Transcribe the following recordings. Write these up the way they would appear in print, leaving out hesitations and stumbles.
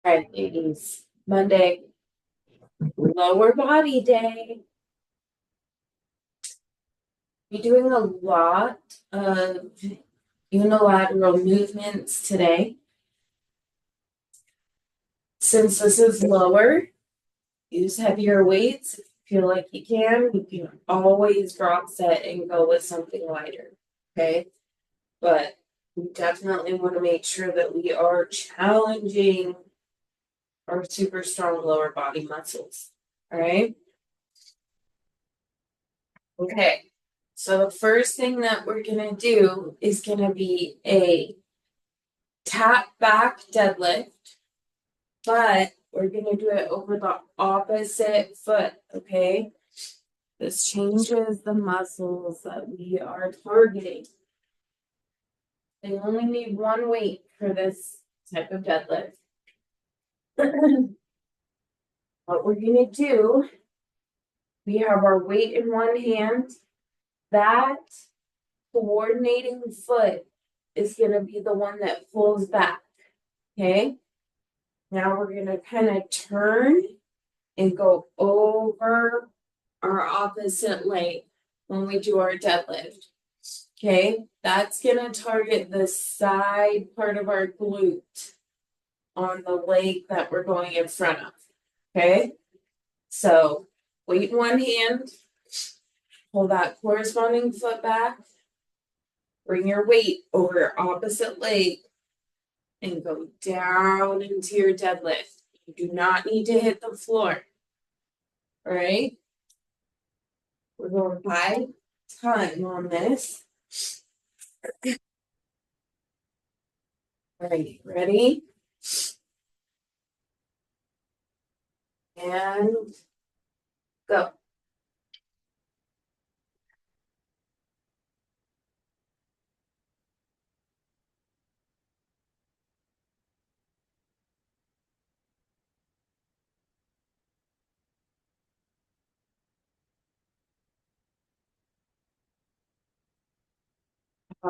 Right, ladies. Monday, lower body day. You're doing a lot of unilateral movements today. Since this is lower, use heavier weights. If you feel like you can always drop set and go with something lighter. Okay. But we definitely want to make sure that we are challenging our super strong lower body muscles. All right. Okay. So the first thing that we're going to do is going to be a tap back deadlift, but we're going to do it over the opposite foot. Okay. This changes the muscles that we are targeting. They only need one weight for this type of deadlift. What we're going to do, we have our weight in one hand. That coordinating foot is going to be the one that pulls back. Okay. Now we're going to kind of turn and go over our opposite leg when we do our deadlift. Okay. That's going to target the side part of our glute on the leg that we're going in front of. Okay. So weight in one hand, pull that corresponding foot back, bring your weight over your opposite leg, and go down into your deadlift. You do not need to hit the floor. All right. We're going by time on this. All right. Ready? And go.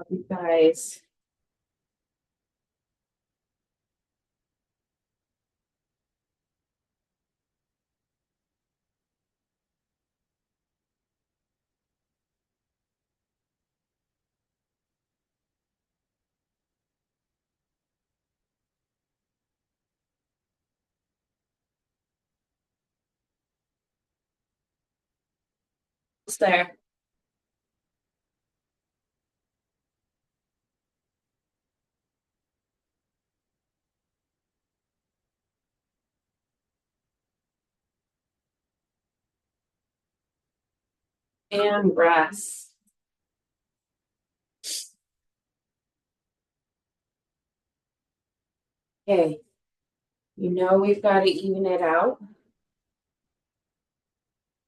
You guys. There. And rest. Okay. You know we've got to even it out.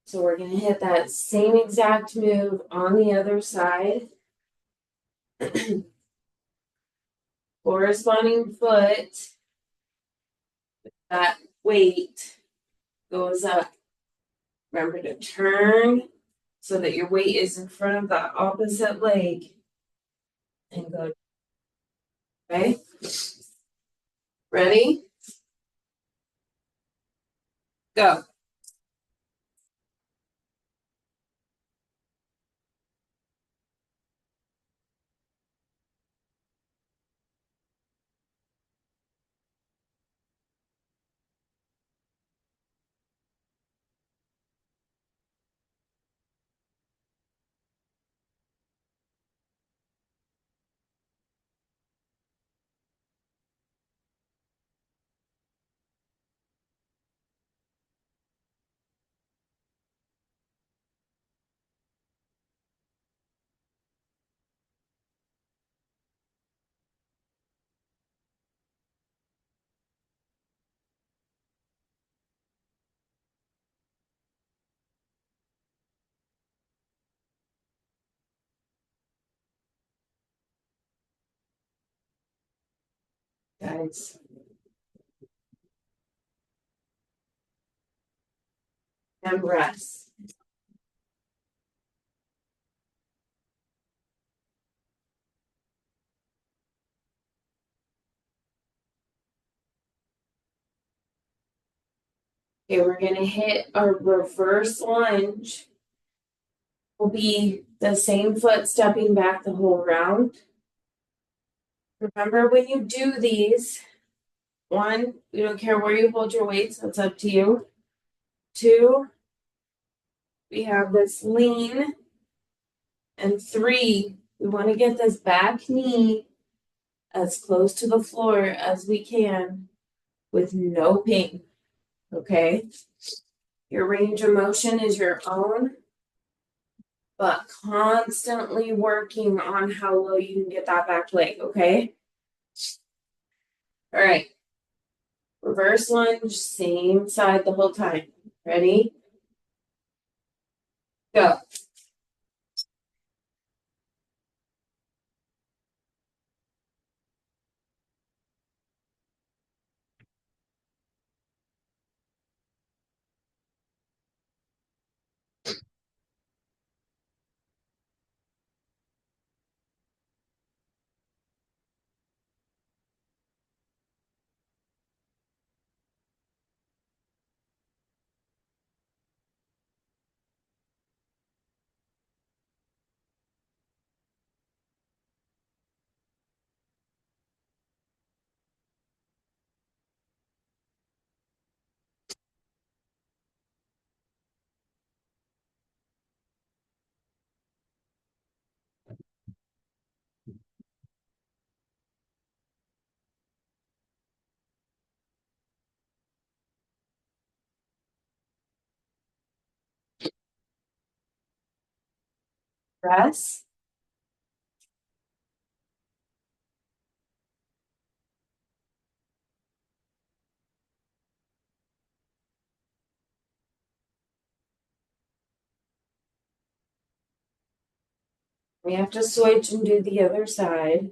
So we're going to hit that same exact move on the other side. Corresponding foot, that weight goes up. Remember to turn so that your weight is in front of the opposite leg and go. Okay. Ready? Go. guys. And rest. Okay, we're gonna hit our reverse lunge. Will be the same foot stepping back the whole round. Remember when you do these, one, we don't care where you hold your weights, that's up to you. Two, we have this lean. And three, we want to get this back knee as close to the floor as we can with no pain. Okay? Your range of motion is your own, but constantly working on how low you can get that back leg. Okay? All right. Reverse lunge, same side the whole time. Ready? Go. Press. We have to switch and do the other side.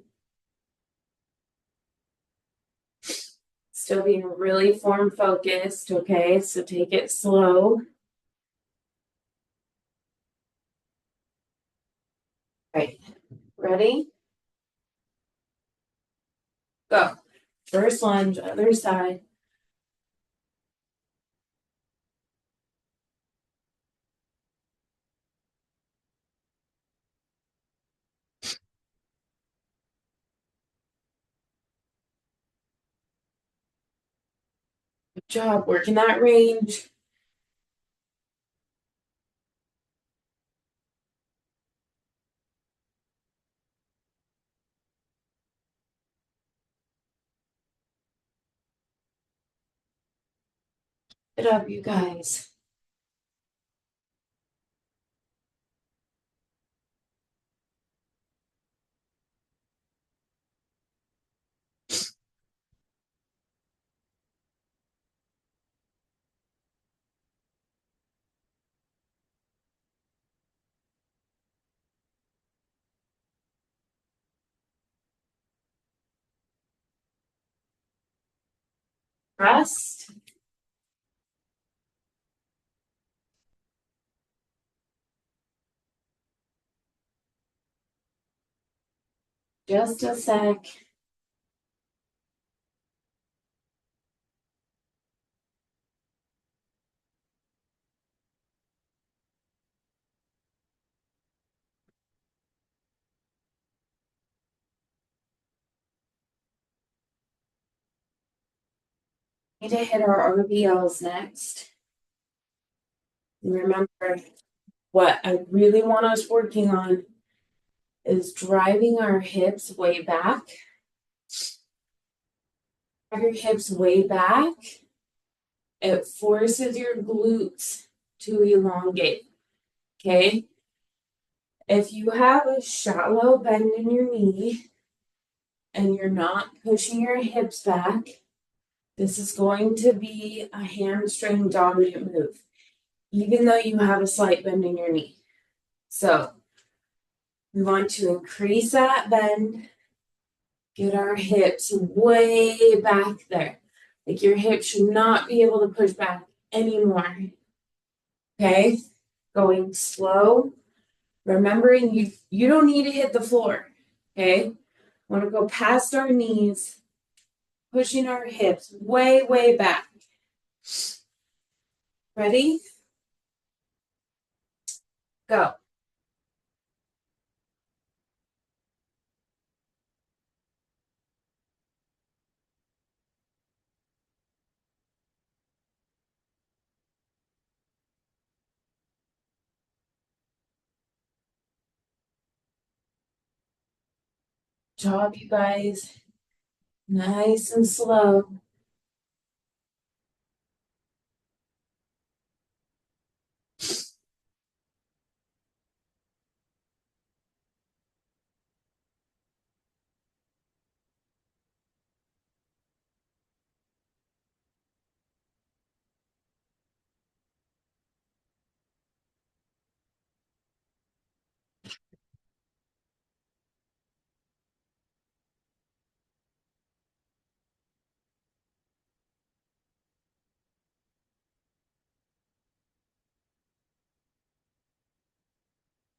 Still being really form focused, okay? So take it slow. Right. Ready? Go. First lunge, other side. Good job, working that range. Good up, you guys. Rest. Just a sec. Need to hit our RBLs next. Remember, what I really want us working on is driving our hips way back. Drive your hips way back. It forces your glutes to elongate. Okay? If you have a shallow bend in your knee and you're not pushing your hips back, this is going to be a hamstring dominant move, even though you have a slight bend in your knee. So we want to increase that bend Get our hips way back there. Like your hips should not be able to push back anymore. Okay? Going slow. Remembering you don't need to hit the floor. Okay? Want to go past our knees, pushing our hips way, way back. Ready? Go. Job, you guys. Nice and slow.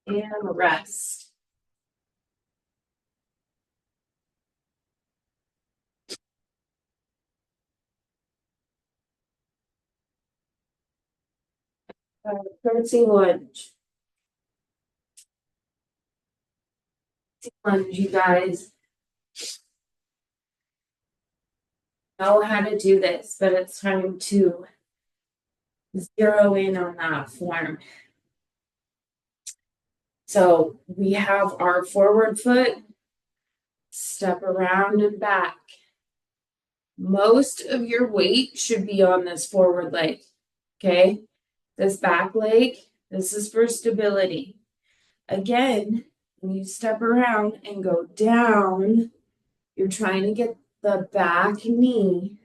And rest. Curtsy lunge. Lunge, you guys. Know how to do this, but it's time to zero in on that form. So we have our forward foot, step around and back. Most of your weight should be on this forward leg. Okay. This back leg, this is for stability. Again, when you step around and go down, you're trying to get the back knee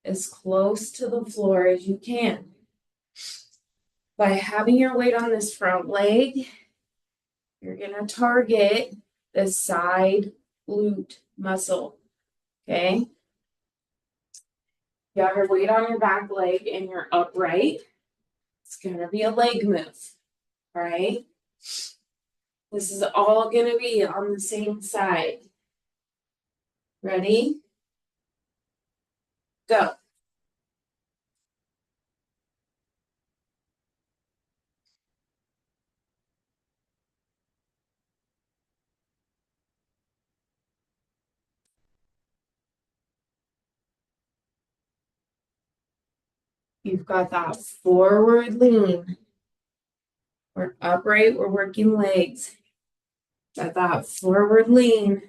as close to the floor as you can. By having your weight on this front leg, you're going to target the side glute muscle. Okay. You have your weight on your back leg and you're upright. It's going to be a leg move. All right. This is all going to be on the same side. Ready? Go. You've got that forward lean. We're upright, we're working legs. Got that forward lean.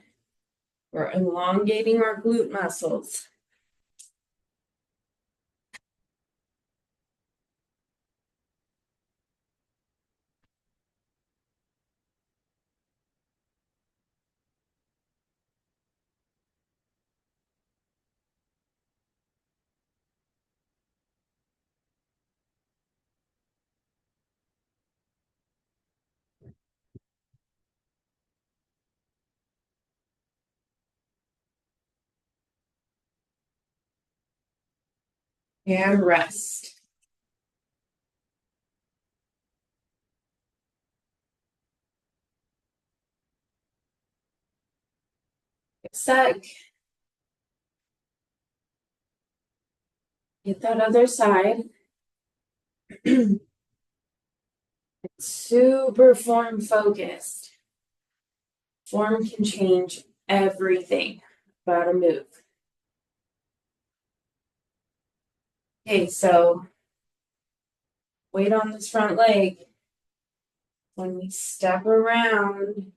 We're elongating our glute muscles. And rest. Get set. Get that other side. Super form focused. Form can change everything about a move. Okay, so weight on this front leg. When we step around,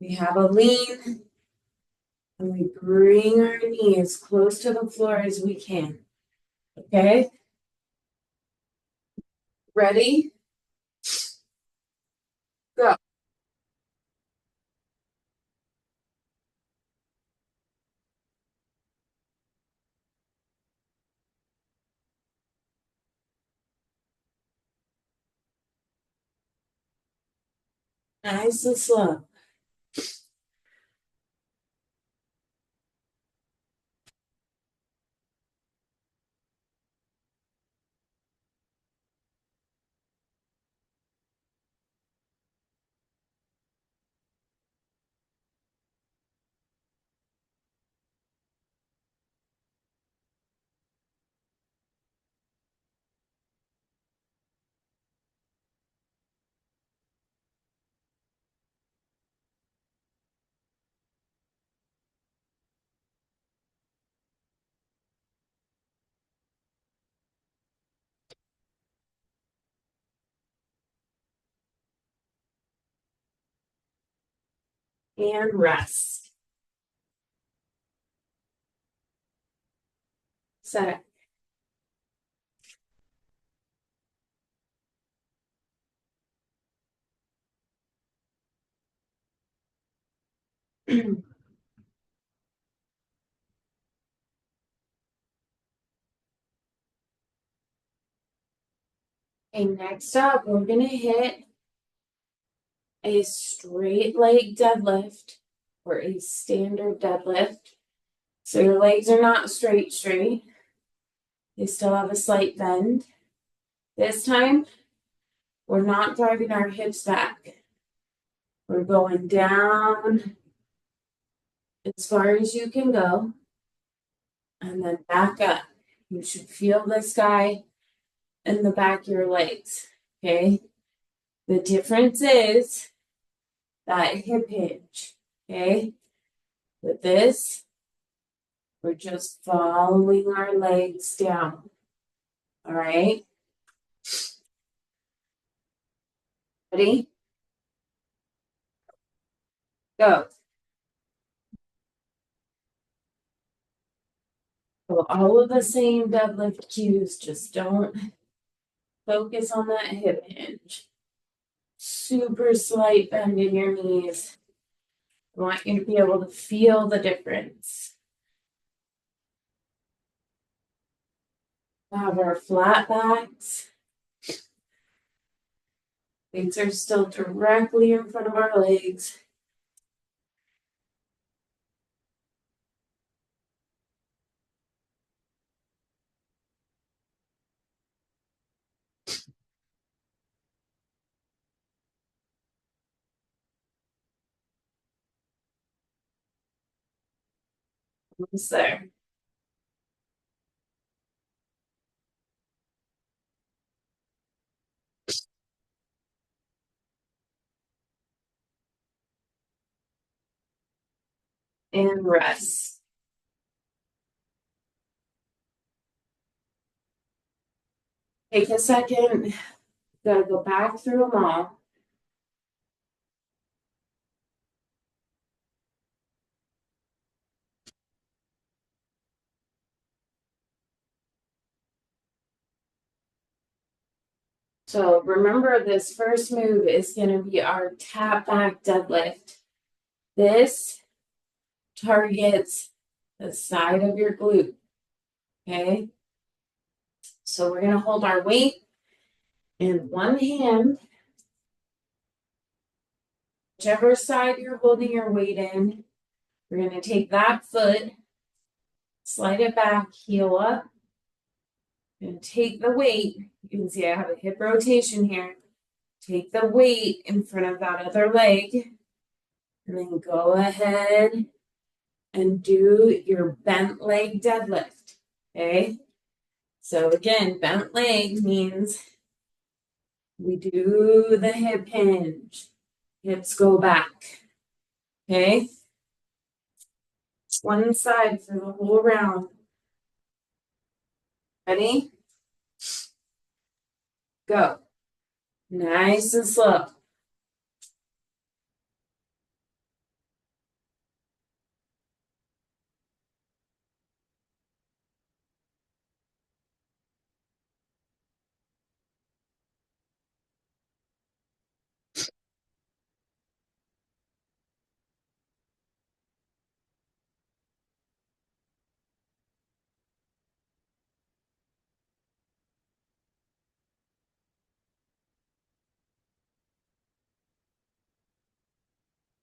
we have a lean and we bring our knee as close to the floor as we can. Okay? Ready? Go. Nice and slow. and rest. Set. Okay, next up, we're gonna hit a straight leg deadlift or a standard deadlift. So your legs are not straight. They still have a slight bend. This time, we're not driving our hips back. We're going down as far as you can go and then back up. You should feel this guy in the back of your legs. Okay. The difference is that hip hinge. Okay. With this, we're just following our legs down. All right. Ready? Go. So all of the same deadlift cues, just don't focus on that hip hinge. Super slight bend in your knees. I want you to be able to feel the difference. Have our flat backs. Legs are still directly in front of our legs. Almost there. And rest. Take a second. Gotta go back through them all. So remember, this first move is going to be our tap back deadlift. This targets the side of your glute. Okay. So we're going to hold our weight in one hand, whichever side you're holding your weight in. We're going to take that foot, slide it back, heel up, and take the weight. You can see I have a hip rotation here. Take the weight in front of that other leg, and then go ahead and do your bent leg deadlift. Okay. So again, bent leg means we do the hip hinge. Hips go back. Okay. One side for the whole round. Ready? Go. Nice and slow.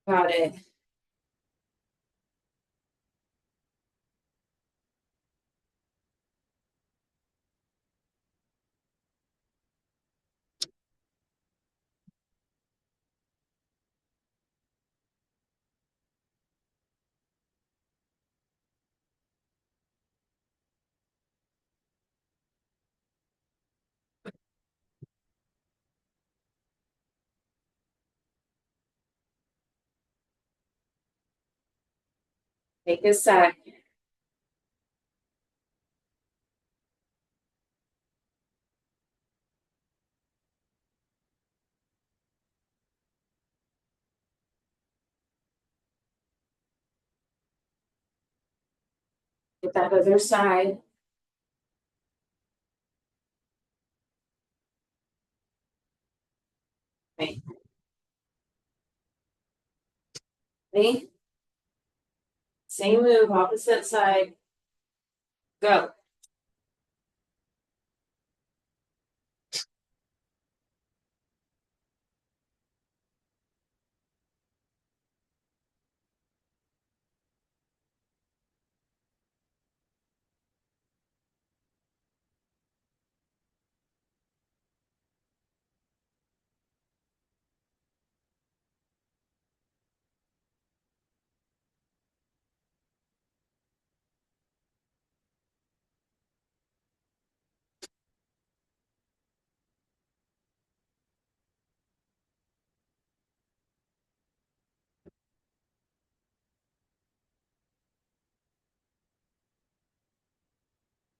Got it. Take a sec. Get that other side. Okay. Ready? Same move, opposite side. Go.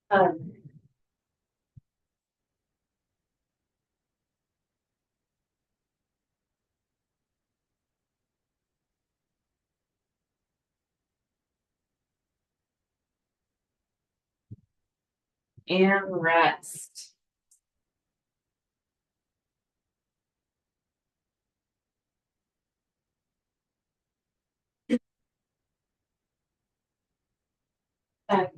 Um, and rest. Back.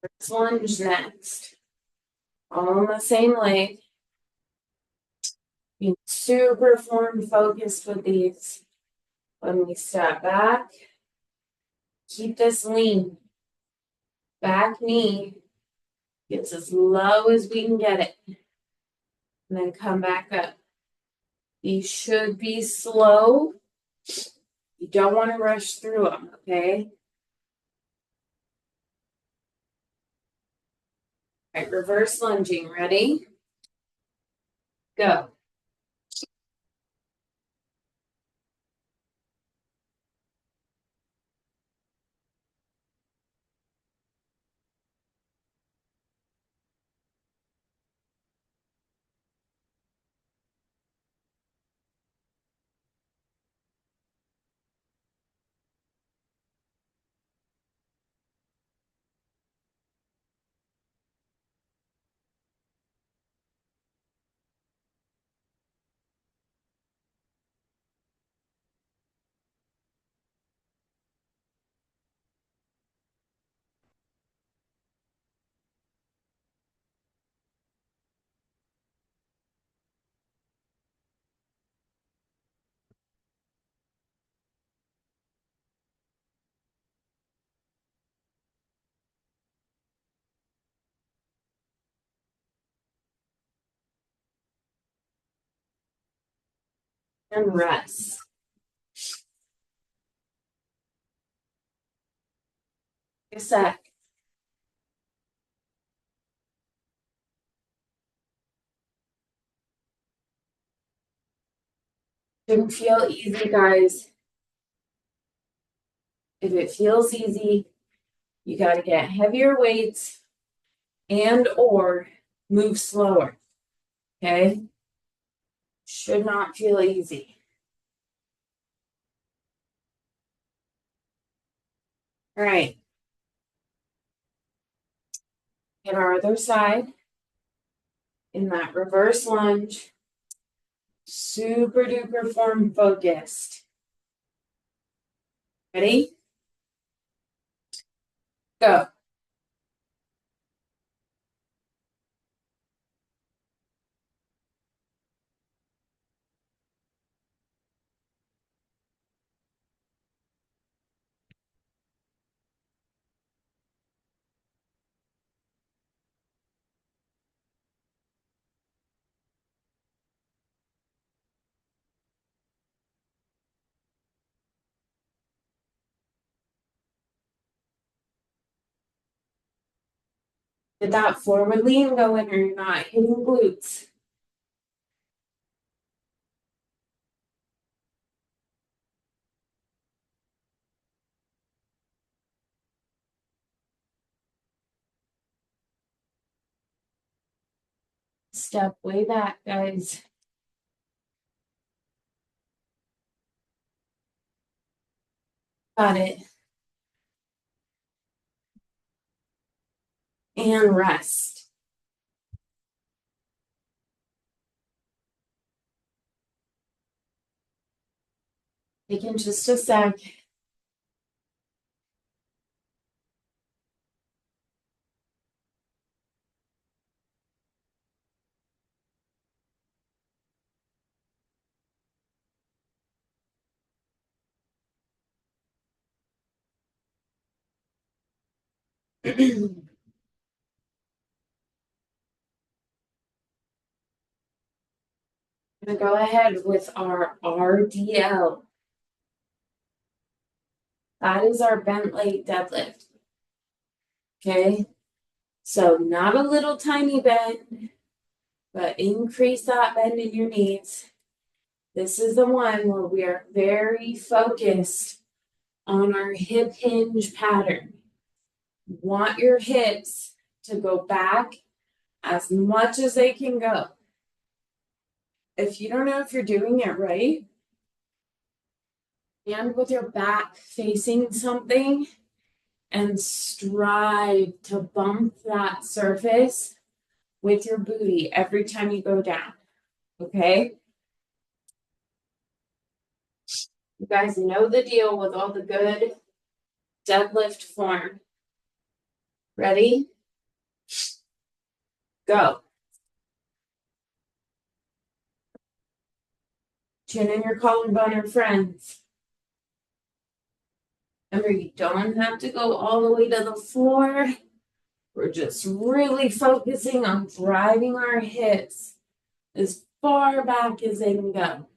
Let's lunge next. All on the same leg. Be super form focused with these. When we step back, keep this lean. Back knee gets as low as we can get it. And then come back up. These should be slow. You don't want to rush through them, okay? All right, reverse lunging. Ready? Go. And rest. A sec. Shouldn't feel easy, guys. If it feels easy, you got to get heavier weights and or move slower. Okay? Should not feel easy. All right. Get our other side in that reverse lunge. Super duper form focused. Ready? Go. Get that forward lean going or you're not hitting glutes. step way back, guys. Got it. And rest. Taking just a sec. I'm gonna go ahead with our RDL. That is our bent leg deadlift. Okay, so not a little tiny bend, but increase that bend in your knees. This is the one where we are very focused on our hip hinge pattern. You want your hips to go back as much as they can go. If you don't know if you're doing it right, stand with your back facing something and strive to bump that surface with your booty every time you go down. Okay? You guys know the deal with all the good deadlift form. Ready? Go. Chin in your collarbone or friends. Remember, you don't have to go all the way to the floor. We're just really focusing on driving our hips as far back as they can go.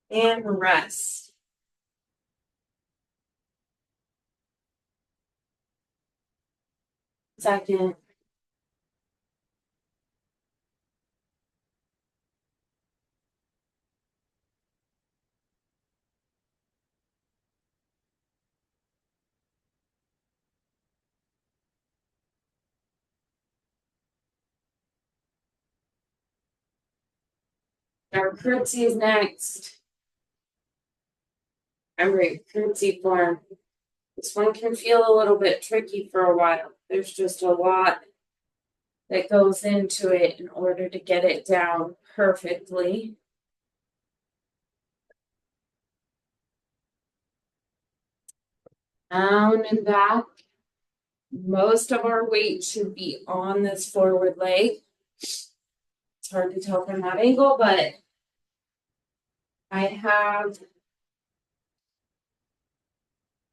And rest. Second. Our curtsy is next. Remember, curtsy form. This one can feel a little bit tricky for a while. There's just a lot that goes into it in order to get it down perfectly. Down and back. Most of our weight should be on this forward leg. It's hard to tell from that angle, but I have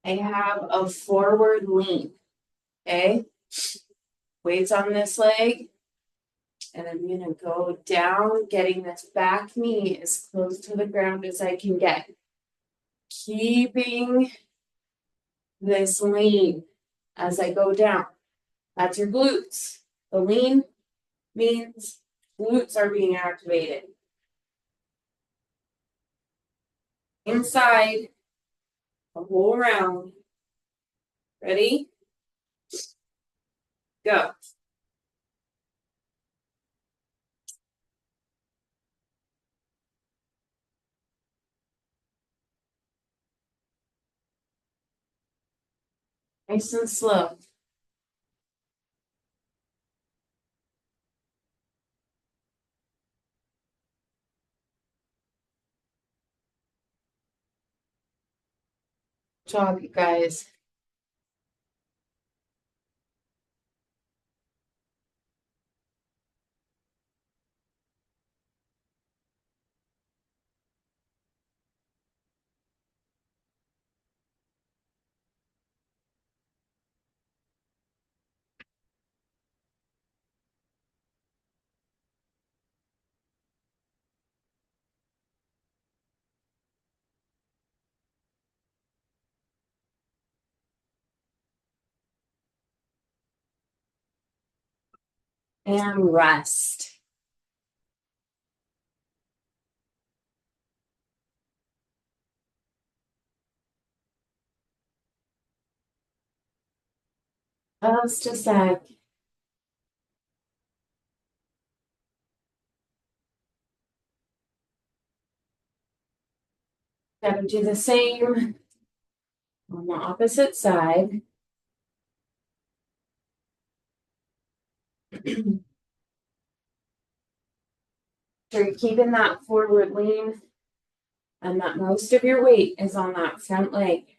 a forward lean. Okay. Weights on this leg. And I'm gonna go down, getting this back knee as close to the ground as I can get. Keeping this lean as I go down. That's your glutes. The lean means glutes are being activated. Inside, a whole round. Ready? Go. Nice and slow. Good job, you guys. And rest. Just a sec. Gotta do the same on the opposite side. So you're keeping that forward lean and that most of your weight is on that front leg.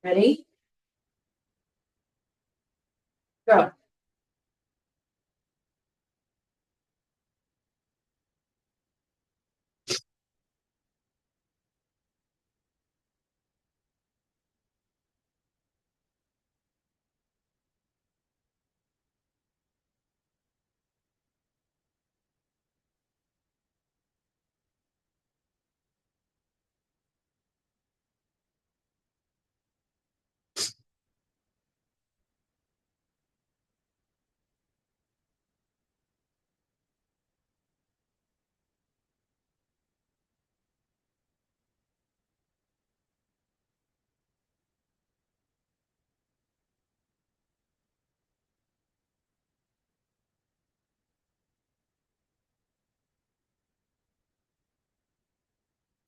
Ready? Go.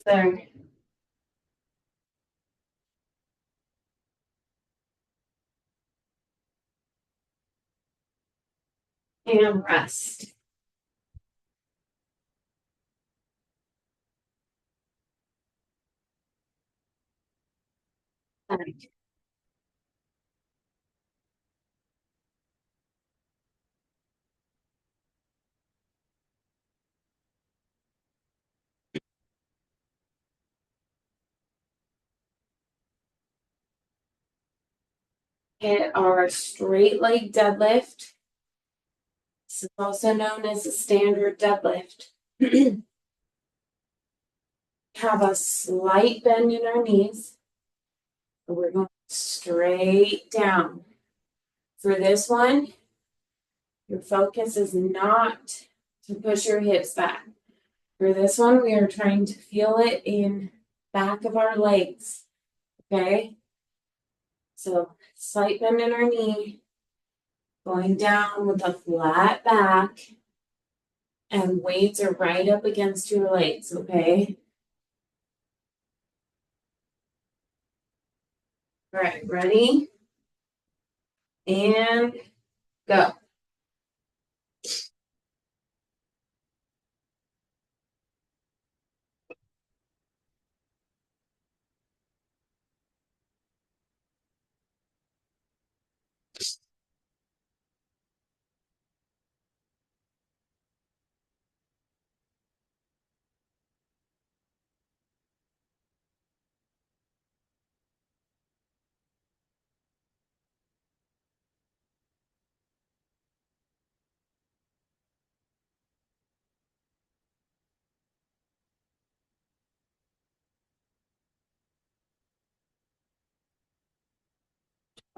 There. And rest. Hit our straight leg deadlift. This is also known as a standard deadlift. Have a slight bend in our knees. We're going straight down. For this one, your focus is not to push your hips back. For this one, we are trying to feel it in back of our legs. Okay? So slight bend in our knee, going down with a flat back, and weights are right up against your legs, okay? All right, ready? And go.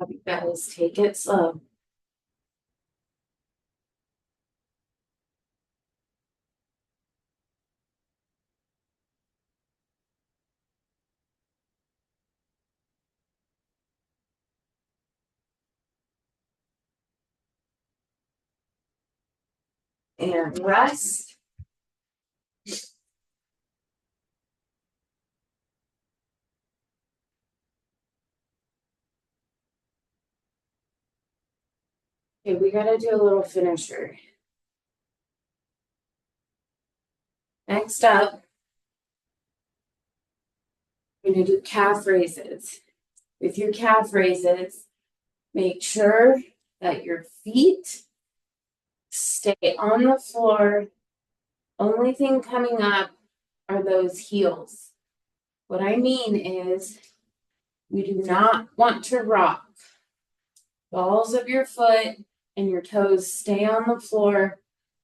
You guys take it slow. And rest. Okay, we gotta do a little finisher. Next up, we're gonna do calf raises. With your calf raises, make sure that your feet stay on the floor. Only thing coming up are those heels. What I mean is, we do not want to rock. Balls of your foot and your toes stay on the floor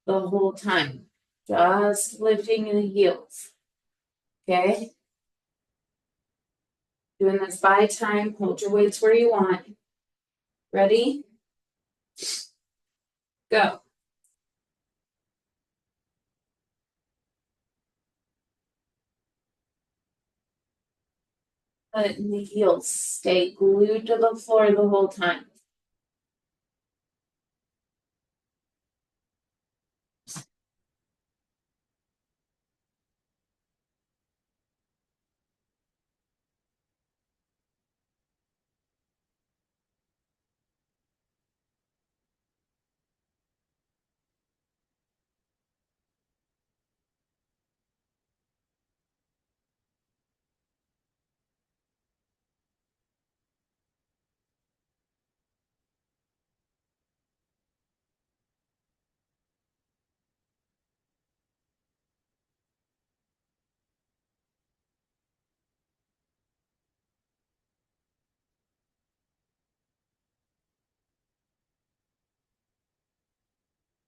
the whole time. Just lifting the heels. Okay? Doing this by time. Hold your weights where you want. Ready? Go. Foot and the heels stay glued to the floor the whole time.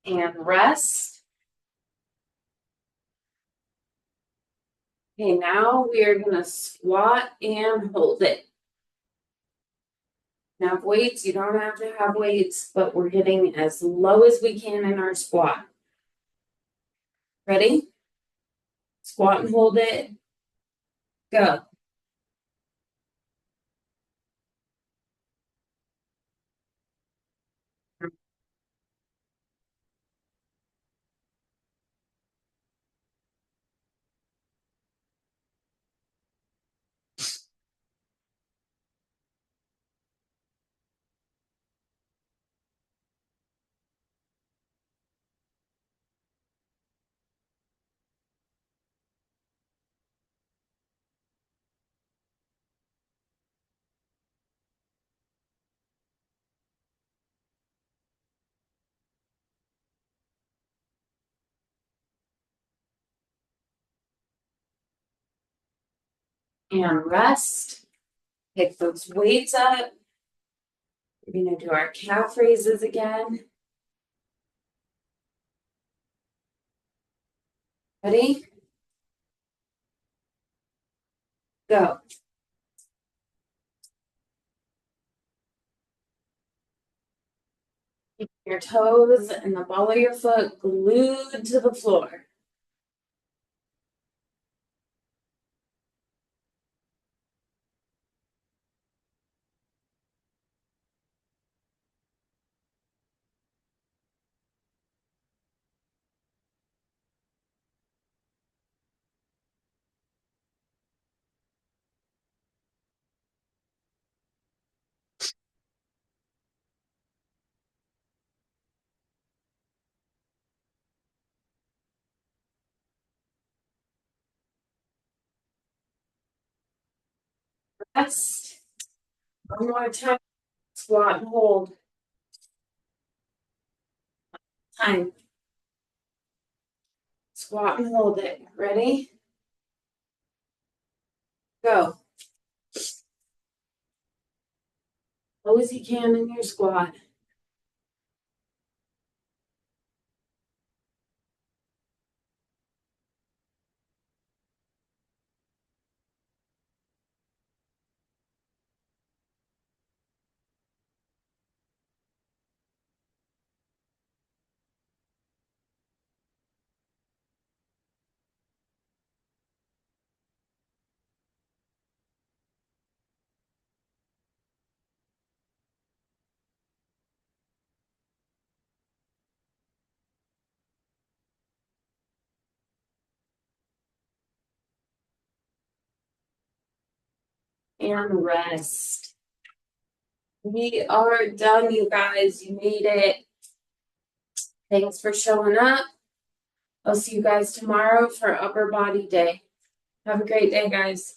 And rest. Okay, now we are gonna squat and hold it. Now weights, you don't have to have weights, but we're getting as low as we can in our squat. Ready? Squat and hold it. Go. And rest. Pick those weights up. We're gonna do our calf raises again. Ready? Go. Keep your toes and the ball of your foot glued to the floor. Rest. One more time. Squat and hold. Time. Squat and hold it. Ready? Go. Low as you can in your squat. And rest. We are done, you guys. You made it. Thanks for showing up. I'll see you guys tomorrow for upper body day. Have a great day, guys.